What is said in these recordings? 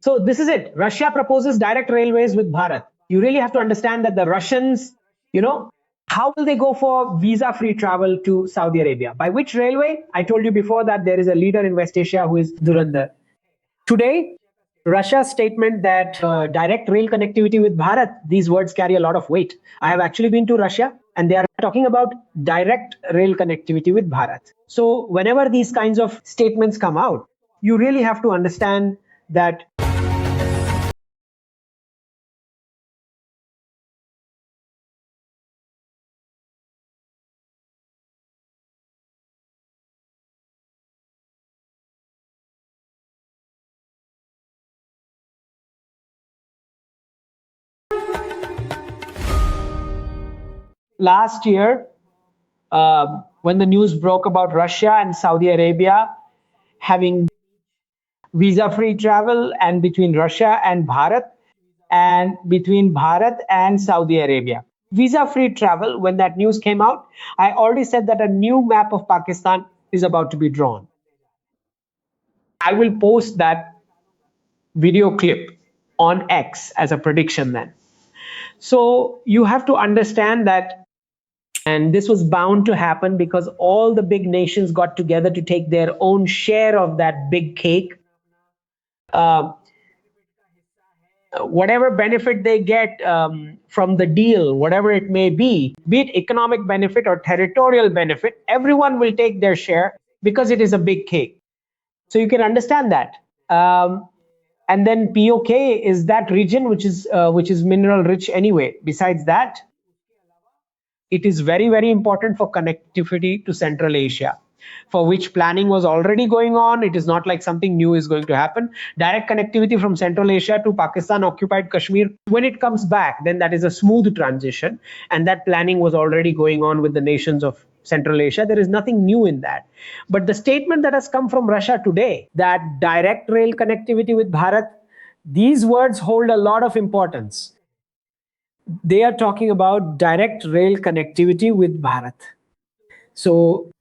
So this is it. Russia proposes direct railways with Bharat. You really have to understand that the Russians, how will they go for visa-free travel to Saudi Arabia? By which railway? I told you before that there is a leader in West Asia who is Durandar. Today, Russia's statement that direct rail connectivity with Bharat, these words carry a lot of weight. I have actually been to Russia and they are talking about direct rail connectivity with Bharat. So whenever these kinds of statements come out, you really have to understand that last year, when the news broke about Russia and Saudi Arabia having visa-free travel, and between Russia and Bharat, and between Bharat and Saudi Arabia. Visa-free travel, when that news came out, I already said that a new map of Pakistan is about to be drawn. I will post that video clip on X as a prediction then. So you have to understand that, and this was bound to happen because all the big nations got together to take their own share of that big cake. Whatever benefit they get from the deal, whatever it may be it economic benefit or territorial benefit, everyone will take their share because it is a big cake. So you can understand that. And then POK is that region which is mineral rich anyway. Besides that, it is very, very important for connectivity to Central Asia, for which planning was already going on. It is not like something new is going to happen. Direct connectivity from Central Asia to Pakistan occupied Kashmir, when it comes back, then that is a smooth transition, and that planning was already going on with the nations of Central Asia. There is nothing new in that. But the statement that has come from Russia today, that direct rail connectivity with Bharat, these words hold a lot of importance. They are talking about direct rail connectivity with Bharat. So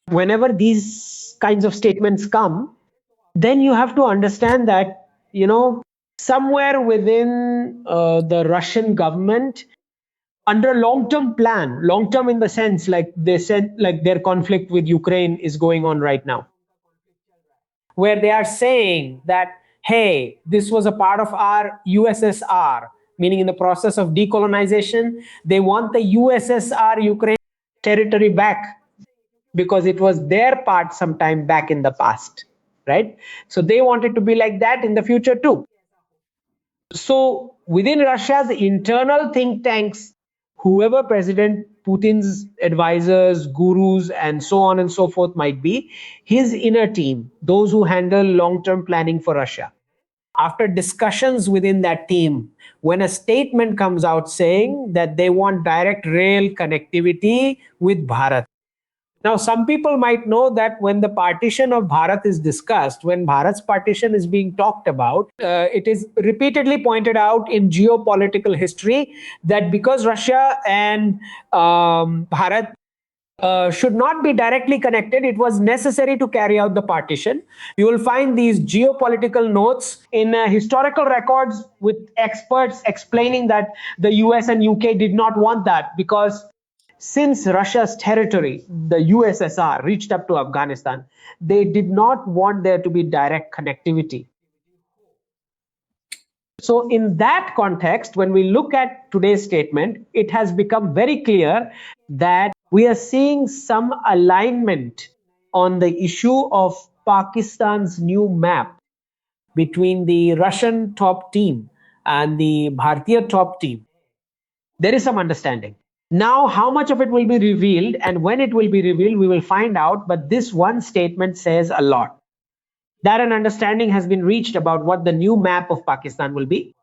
whenever these kinds of statements come, then you have to understand that, somewhere within the Russian government, under long-term plan, long-term in the sense like they said, like their conflict with Ukraine is going on right now, where they are saying that, hey, this was a part of our USSR, meaning in the process of decolonization, they want the USSR Ukraine territory back because it was their part sometime back in the past, right? So they want it to be like that in the future too. So within Russia's internal think tanks, whoever President Putin's advisors, gurus, and so on and so forth might be, his inner team, those who handle long-term planning for Russia, after discussions within that team, when a statement comes out saying that they want direct rail connectivity with Bharat. Now, some people might know that when the partition of Bharat is discussed, when Bharat's partition is being talked about, it is repeatedly pointed out in geopolitical history that because Russia and Bharat should not be directly connected, it was necessary to carry out the partition. You will find these geopolitical notes in historical records with experts explaining that the US and UK did not want that because since Russia's territory, the USSR, reached up to Afghanistan, they did not want there to be direct connectivity. So in that context, when we look at today's statement, it has become very clear that we are seeing some alignment on the issue of Pakistan's new map between the Russian top team and the Bharatiya top team. There is some understanding. Now, how much of it will be revealed and when it will be revealed, we will find out. But this one statement says a lot. That an understanding has been reached about what the new map of Pakistan will be.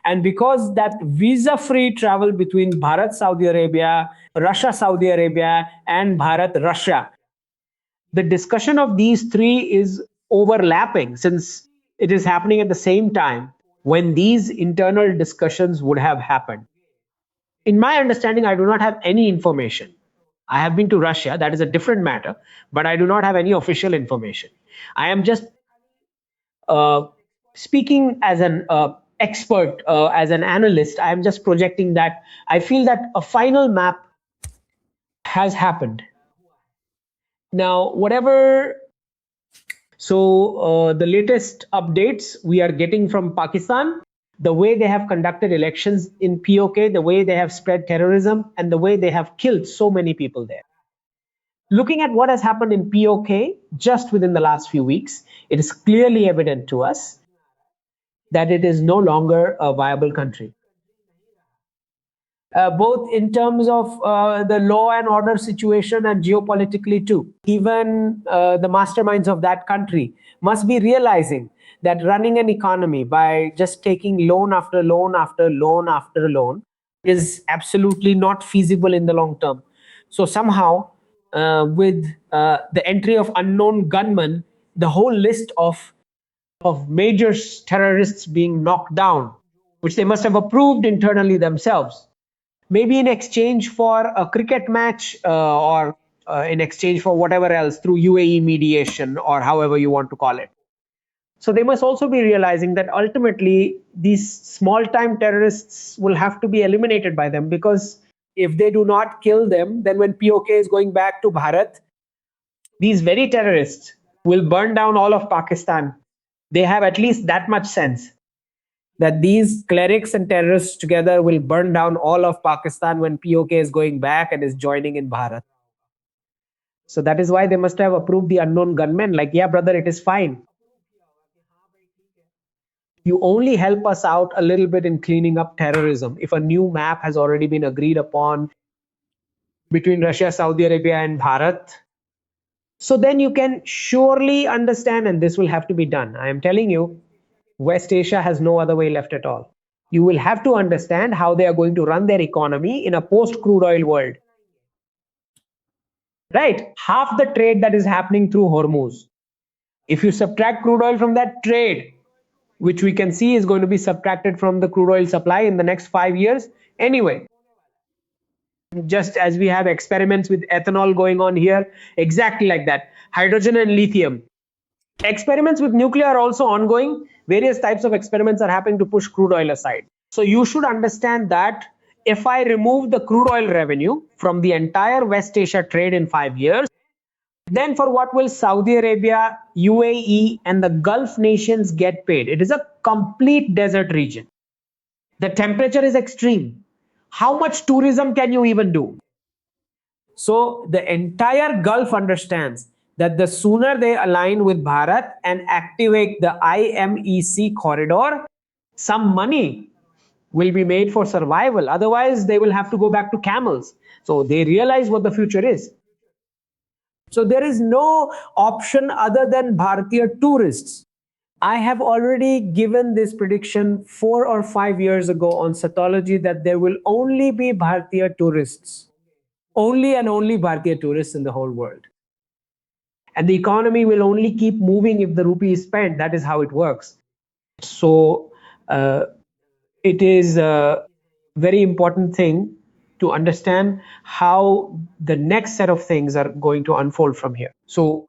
And because that visa-free travel between Bharat, Saudi Arabia, Russia, Saudi Arabia, and Bharat, Russia, the discussion of these three is overlapping since it is happening at the same time when these internal discussions would have happened. In my understanding, I do not have any information. I have been to Russia, that is a different matter, but I do not have any official information. I am just Speaking as an expert, as an analyst, I am just projecting that I feel that a final map has happened. Now, whatever, the latest updates we are getting from Pakistan, the way they have conducted elections in POK, the way they have spread terrorism, and the way they have killed so many people there. Looking at what has happened in POK just within the last few weeks, it is clearly evident to us that it is no longer a viable country. Both in terms of the law and order situation and geopolitically too. Even the masterminds of that country must be realizing that running an economy by just taking loan after loan after loan after loan is absolutely not feasible in the long term. So somehow, with the entry of unknown gunmen, the whole list of major terrorists being knocked down, which they must have approved internally themselves, maybe in exchange for a cricket match, or in exchange for whatever else through UAE mediation or however you want to call it. So they must also be realizing that ultimately these small time terrorists will have to be eliminated by them, because if they do not kill them, then when POK is going back to Bharat, these very terrorists will burn down all of Pakistan. They have at least that much sense that these clerics and terrorists together will burn down all of Pakistan when POK is going back and is joining in Bharat. So that is why they must have approved the unknown gunmen. Like, yeah, brother, it is fine. You only help us out a little bit in cleaning up terrorism if a new map has already been agreed upon between Russia, Saudi Arabia, and Bharat. So then you can surely understand, and this will have to be done. I am telling you, West Asia has no other way left at all. You will have to understand how they are going to run their economy in a post crude oil world. Right? Half the trade that is happening through Hormuz, if you subtract crude oil from that trade, which we can see is going to be subtracted from the crude oil supply in the next 5 years anyway, just as we have experiments with ethanol going on here, exactly like that, hydrogen and lithium. Experiments with nuclear are also ongoing. Various types of experiments are happening to push crude oil aside. So you should understand that if I remove the crude oil revenue from the entire West Asia trade in 5 years, then for what will Saudi Arabia, UAE, and the Gulf nations get paid? It is a complete desert region. The temperature is extreme. How much tourism can you even do? So the entire Gulf understands that the sooner they align with Bharat and activate the IMEC corridor, some money will be made for survival. Otherwise, they will have to go back to camels. So they realize what the future is. So there is no option other than Bharatiya tourists. I have already given this prediction 4 or 5 years ago on Satology that there will only be Bharatiya tourists. Only and only Bharatiya tourists in the whole world. And the economy will only keep moving if the rupee is spent. That is how it works. So it is a very important thing to understand how the next set of things are going to unfold from here. So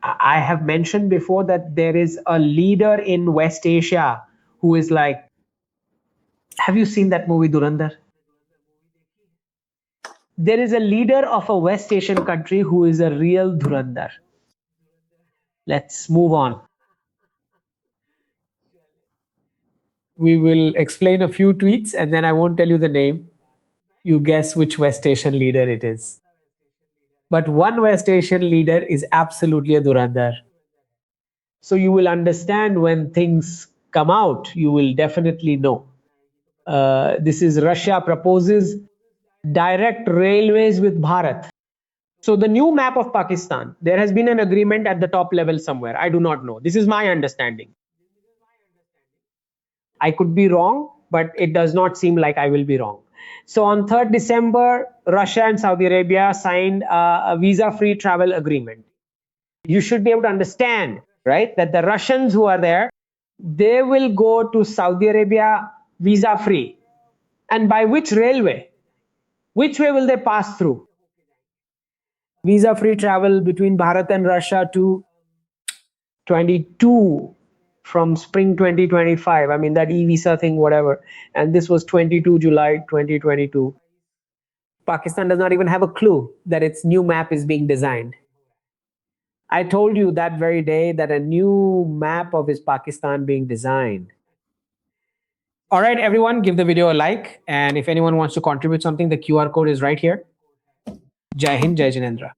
I have mentioned before that there is a leader in West Asia who is like, have you seen that movie Durandar? There is a leader of a West Asian country who is a real Durandar. Let's move on. We will explain a few tweets and then I won't tell you the name. You guess which West Asian leader it is. But one West Asian leader is absolutely a Durandar. So you will understand when things come out, you will definitely know. This is Russia proposes direct railways with Bharat. So the new map of Pakistan, there has been an agreement at the top level somewhere. I do not know. This is my understanding. I could be wrong, but it does not seem like I will be wrong. So on 3rd December, Russia and Saudi Arabia signed a visa-free travel agreement. You should be able to understand, right, that the Russians who are there, they will go to Saudi Arabia visa-free. And by which railway? Which way will they pass through? Visa-free travel between Bharat and Russia to 22 from spring 2025. I mean, that e-visa thing, whatever. And this was 22 July 2022. Pakistan does not even have a clue that its new map is being designed. I told you that very day that a new map of his Pakistan being designed. All right, everyone, give the video a like. And if anyone wants to contribute something, the QR code is right here. Jai Hind, Jai Jinendra.